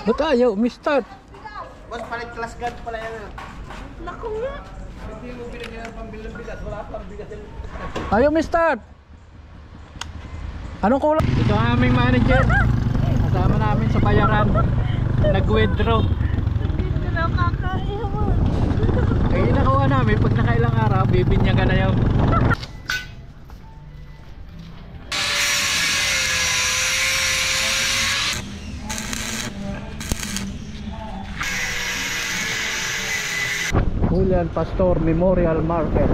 Ba't ayaw? Umistart. Boss, palit class guard pala yan. Naku nga. Hindi mo binigyan ng pambilang bigas. Wala pang bigas. Ayaw umistart. Anong kulang? Ito ang aming manager. Kasama namin sa bayaran. Nag-withdraw. Dito na kakaiwan. Eh, nakuha namin. Pag nakailang araw, bibinyagan na yun. Julian Pastor Memorial Market.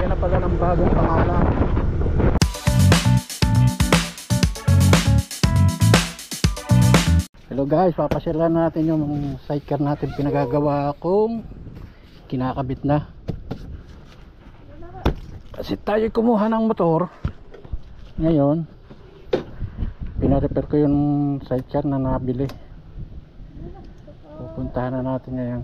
Yan na pala ng bagong pangalan. Hello guys, papasyalan natin yung sidecar natin pinagagawa kong kinakabit na. Kasi tayo kumuha ng motor ngayon, pinarepair ko yung sidecar na nabili. Pupuntahan na natin ngayon.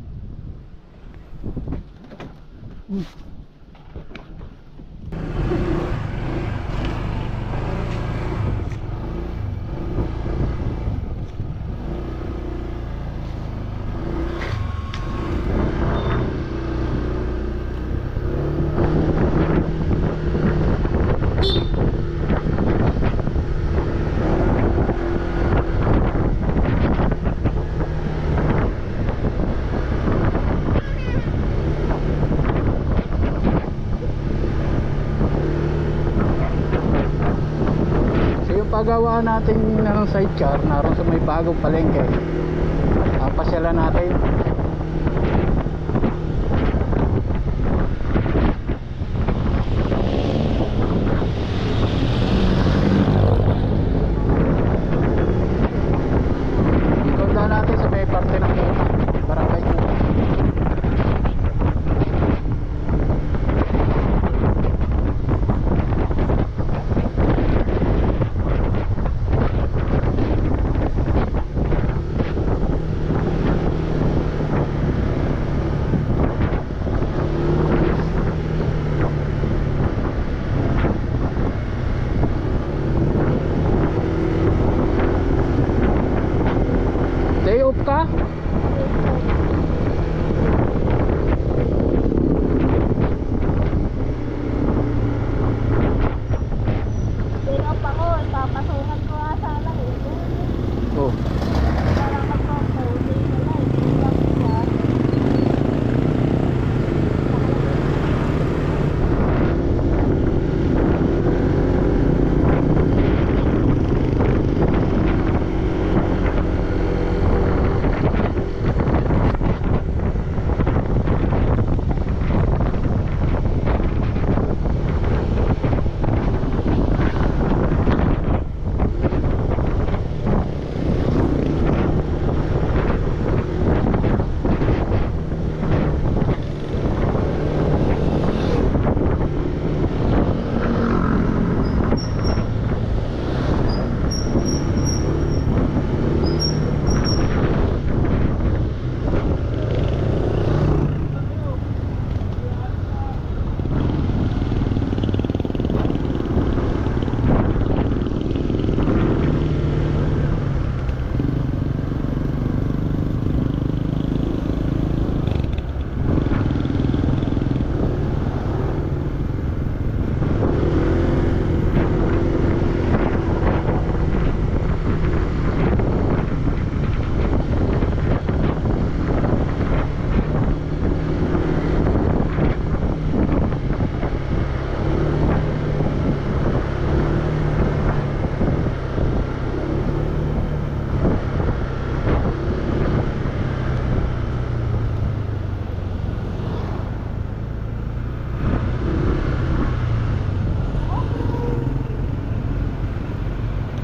Paggawa natin ng sidecar naroon sa may bagong palengke. Pasyalan natin. Ikonda natin sa may parte ng barangay ko. Day off ka? Pero pa ko, papasukan ko nga sana eh. Oh. Parang magpapaulit na lang. Hindi lang siya.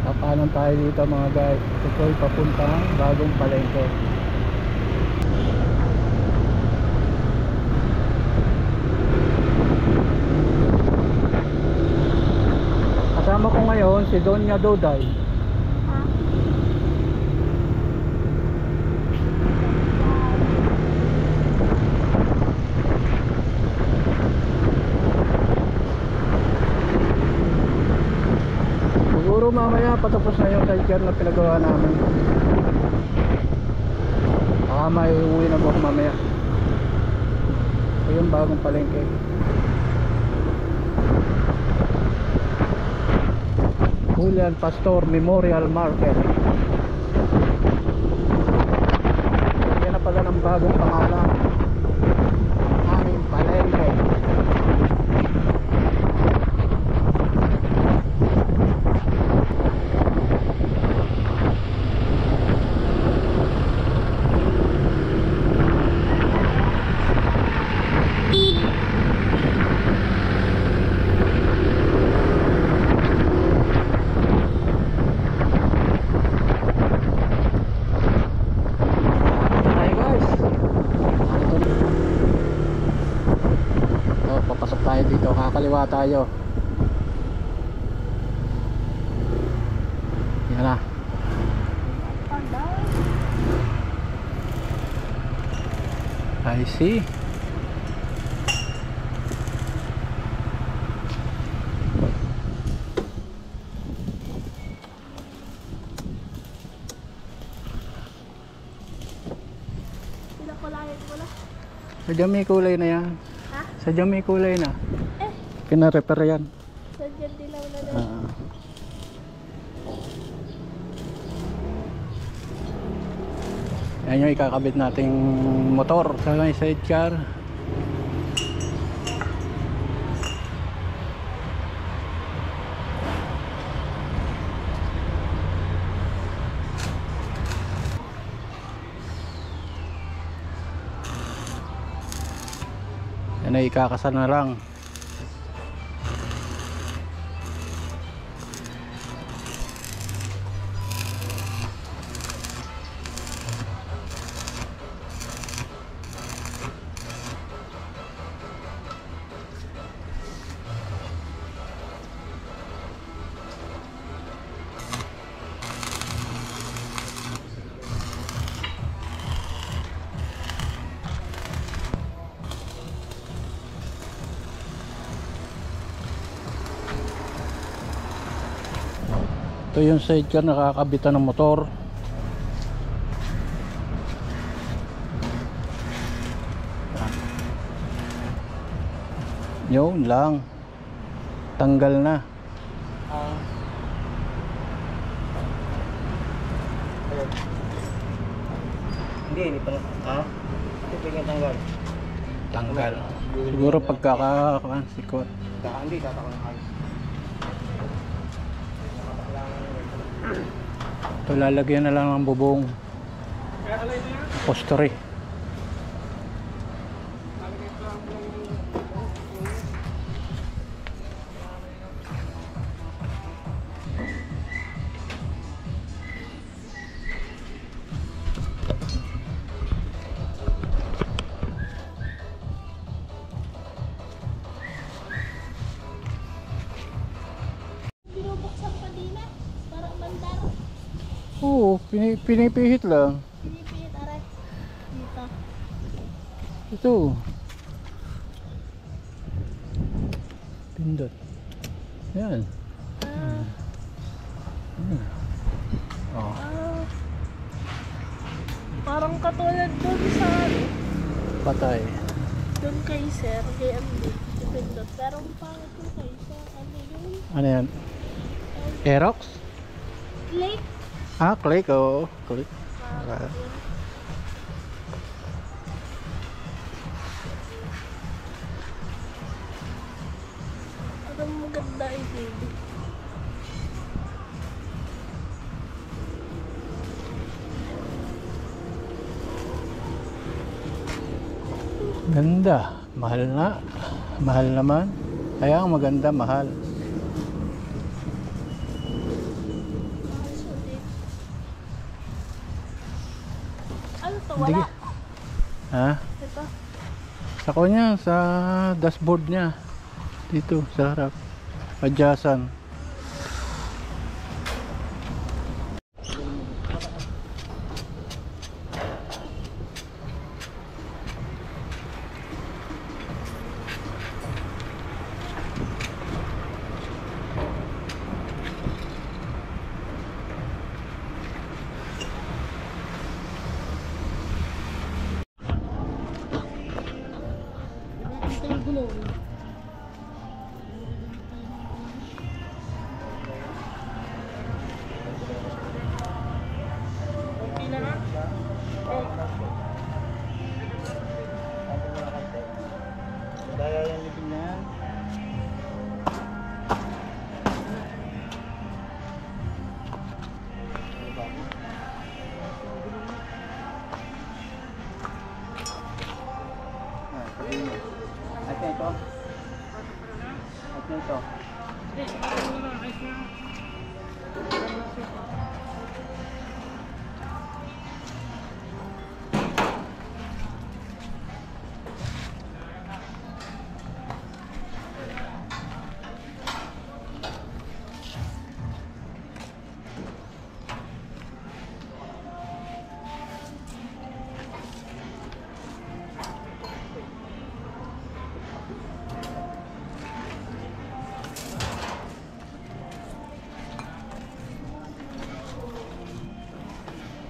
Papanan tayo dito mga guys. Ito ay papuntang bagong palengke. Kasama ko ngayon si Donya Doday. Siguro Siguro mamaya patapos na yung sidecar na pinagawa namin. Baka may uwi na buhok mamaya. Ito yung bagong palengke. Julian Pastor Memorial Market. Yan na pala ng bagong pangalan. Aming palengke. Dito kakaliwa tayo. Yan na. I see. Pinakulayan mo na. Sadyang may kulay na yan. Ha? Sadyang may kulay na. Pina-repair yan. Sadyan dilaw na din. Yan yung ikakabit nating motor sa may sidecar. Yan ay ikakasal na lang. Ito yung sidecar na nakakabitan ng motor. Yun lang. Tanggal na. Hindi pa. Ha? Hindi pa yung tanggal. Tanggal. Siguro pagkakasikot. Hindi, tatakon ng ayos. Ito lalagyan na lang ng bubong. Upholstery. Binubuksan pa din na. Parang mandar. Oo, pinipihit lang. Pinipihit aray. Dito. Ito. Pindot. Yan. Oh. Parang katulad doon sa Patay. doon kay Sir, kay Andy. Dipindot. Pero pangit ko kay Sir. Ano yun? Ano yan? Aerox? Lake. Ah, click. Oo. Click. Pangit yun. Ang maganda ay baby. Ganda. Mahal na. Mahal naman. Kaya ang maganda, mahal. Ano to? Hindi. Wala. Ha? Ito. Sa kanya, sa dashboard niya. Dito, sa harap. Adjacent.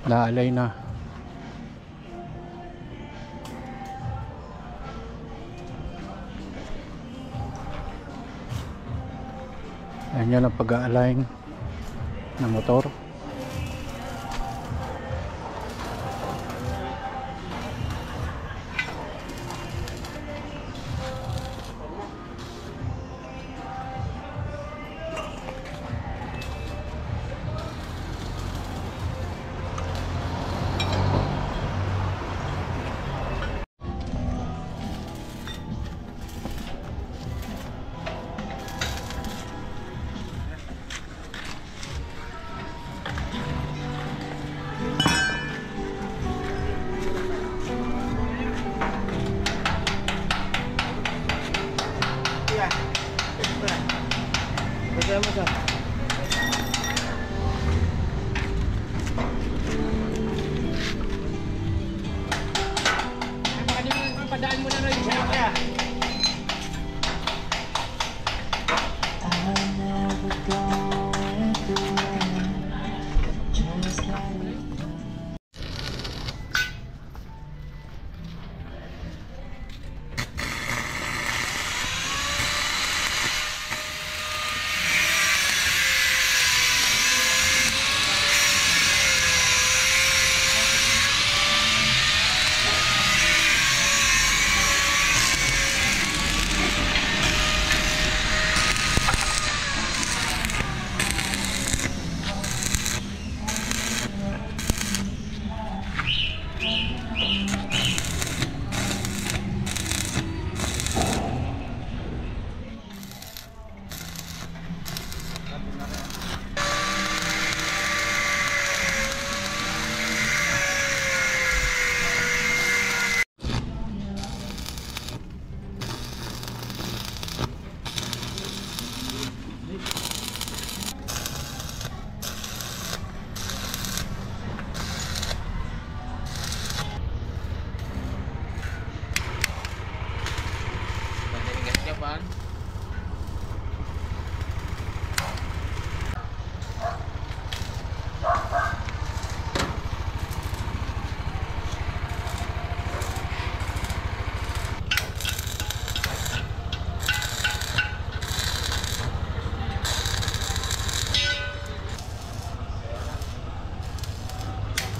Naalay na. Ayan yan ang pag-a-align ng motor. Basta mo siya. Padaan mo na rin siya. Kaya.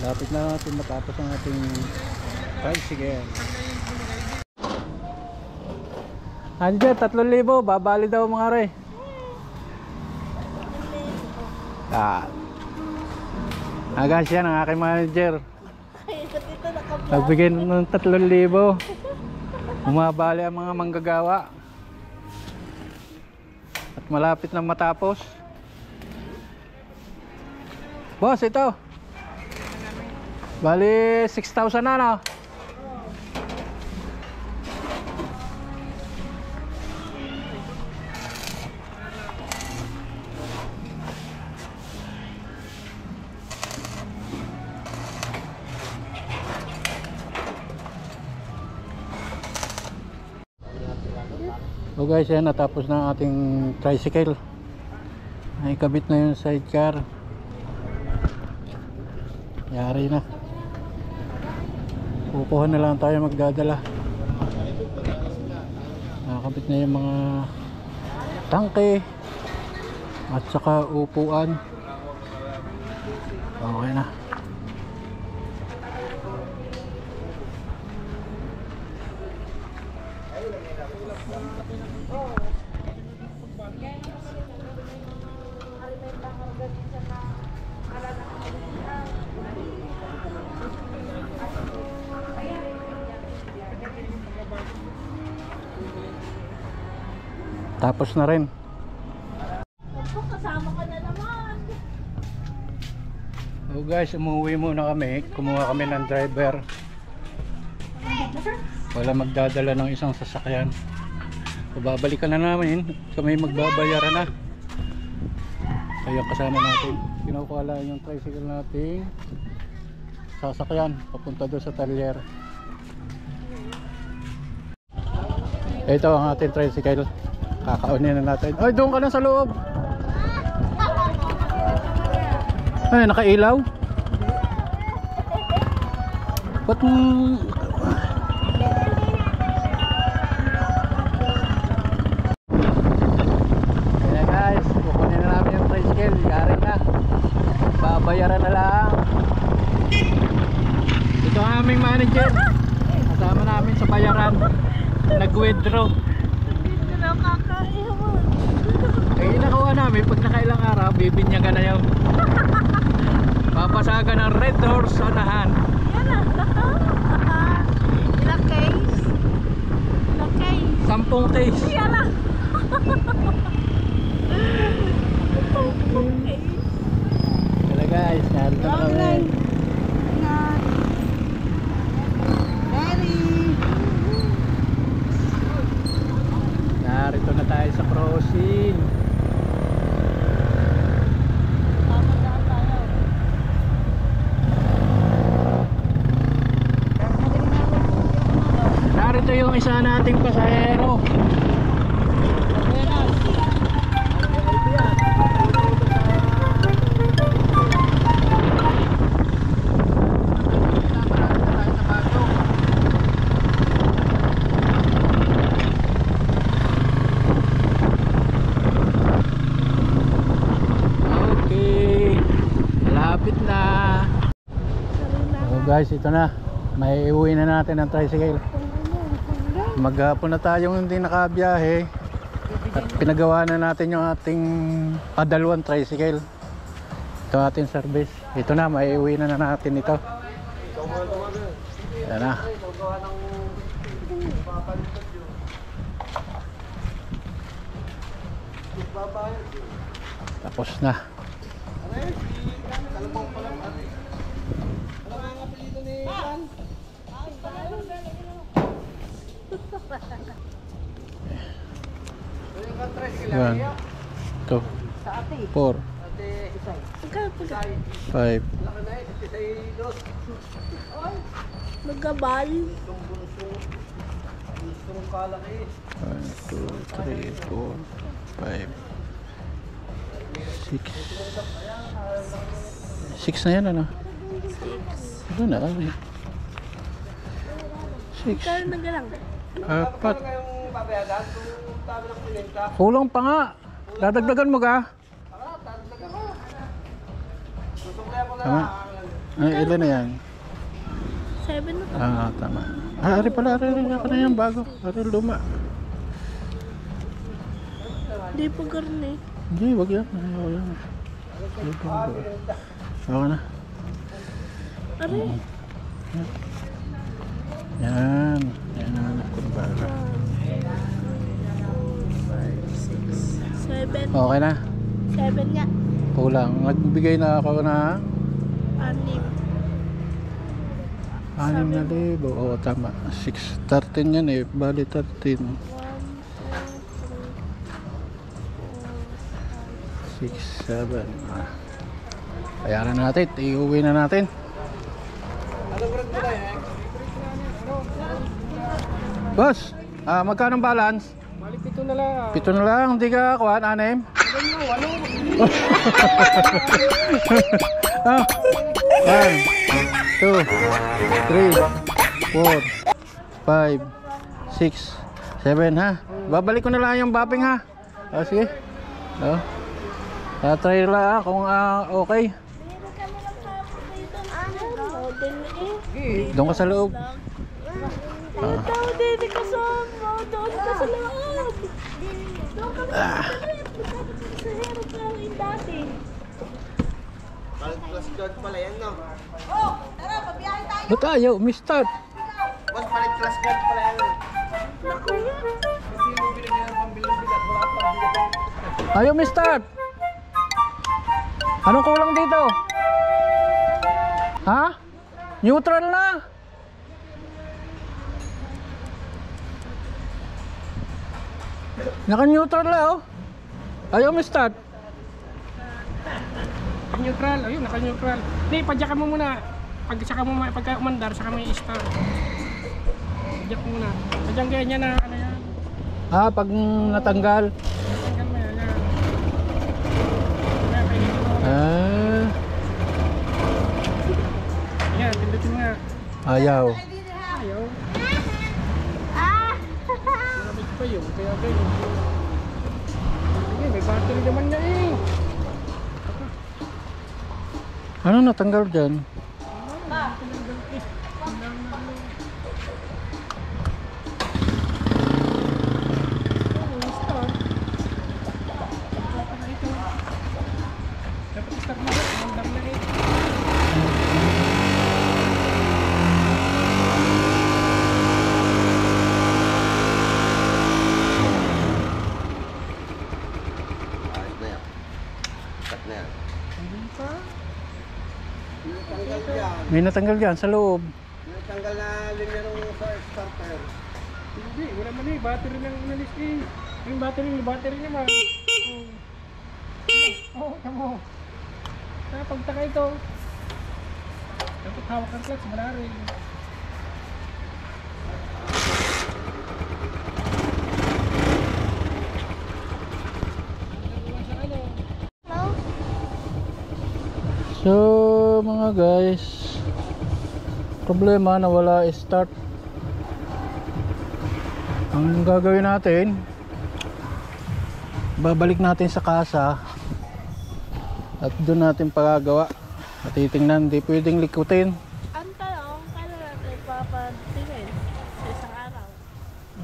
Lapit na natin matapos ang ating tricycle. Andiyan, 3,000. Babali daw mga re. Agas yan ang aking manager. Nagbigay ng 3,000. Bumabali ang mga manggagawa. At malapit na matapos. Boss, ito. Bali 6,000 na, no? So guys, yan, natapos na ang ating tricycle. Naikabit na yung sidecar. Yari na. Kukuha na lang tayo magdadala. Nakakabit na yung mga tangke at saka upuan. Okay na. Tapos na rin. Kasama ka na naman. So guys, umuwi muna kami. Kumuha kami ng driver. Wala magdadala ng isang sasakyan. So babalikan na namin. Kami magbabayaran na. Kaya kasama natin. Kinukuha lang yung tricycle natin. Sasakyan. Papunta doon sa talyer. Ito ang ating tricycle. Kakaunin na natin. Ay, doon ka na sa loob. Ay, nakailaw. Ba't kaya guys, kukunin na namin yung tricycle. Yari na, babayaran na lang. Ito ang aming manager, kasama namin sa bayaran. Nag-withdraw. Hindi na nakakaiwan. Eh, nakuha namin, pag nakailang araw, bibinyagan na yun. Papasagan ng Red Horse Anahan. Yan na. Ilang case? Ilang case? 10 case. Yan na. 10 case. Kaya guys, narito na kami. Narito na tayo sa crossing. Narito yung isa nating pasahero. Okay, malapit na. So guys, ito na. May uwi na natin ang tricycle. Maghapon na tayong hindi nakabiyahe at pinagawa na natin yung ating padalwan tricycle. Ito ating service. Ito na, may uwi na natin ito. Yan na. Tapos na. One, two, 4, 5. Magkabal. 1, 2, 3, 4, 5, 6. 6 na yan, ano? 6. Ito na, 6. Kaya nagalang. 4. Kulang pa nga. Dadagdagan mo ka? Tama. Ay, ilan na yan? 7 na to. Ah, tama. Ah, ari pala, ari ka na yan bago. Ari luma. Di pa garne. Hindi, wag yan. Ayaw yan. Okay na. Are. Yan. Yan ang anak ko na bago. 7. Okay na. 7 nga. Kulang. Nagbigay na ako na 6. 6,000. Oo, tama. 6, 13 yan eh. Bali 13. 6, 7. Bayaran na natin. Iuwi na natin. Boss, magkano balance? Balik 7 na lang. 7 na lang. Hindi ka kuhan, 6? Ah, 1, 2, 3, 4, 5, 6, 7 ha. Babalik ko na lang yung bapping ha. Sige. Try lang kung okay. Doon ka sa loob. Ikaw din kasama. Doon ka sa loob. Doon ka sa hirap ka rin dati. Plus guard pala yan, no? Ba't ayaw? Mistart. Boss, palit plus guard pala yan. Naku nga. Kasi yung binigyan ng pambilang bigat, wala pang bigat. Ayaw mistart. Anong kulang dito? Ha? Neutral na. Naka-neutral na oh. Ayaw mistart. Neutral, ayun, naka-neutral. Hindi, padyak mo muna. Pagka umandar, saka may start. Padyak mo muna. Padyang ganyan na, ano yan. Pag natanggal. Tanggal mo yan, yan. Kaya, kainin mo. Ah, Yan, pindutin mo nga. Ayaw. Ayaw. Ah! Maramit pa yun. Kaya ganyan. Sige, may battery naman na eh. Ano natanggal dyan? Dapat start na rin. Mandar na eh. Ayos na yan. Cut na yan. Hindi pa. Tanggal yan. May natanggal dyan sa loob. Tanggal na linya nung sa starter. Hindi, wala man eh. Battery lang inalis eh. Yung battery naman. Oo, tamo. Pagtaka ito. Dapat hawak ang clutch, wala rin. No? So mga guys, problema na wala start. Ang gagawin natin, babalik natin sa kasa at doon natin pagagawa at titingnan. Hindi pwedeng likutin. Ang tanong, kailan natin papatingin sa isang araw?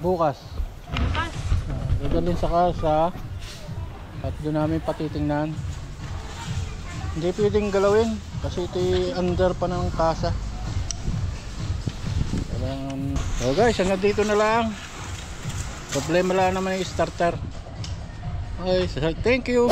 Bukas Bukas. dadalhin sa kasa at doon namin patitingnan. Hindi pwedeng galawin kasi ito under pa ng kasa. So guys, hanggang dito na lang. Problema lang naman yung starter. Okay, so thank you.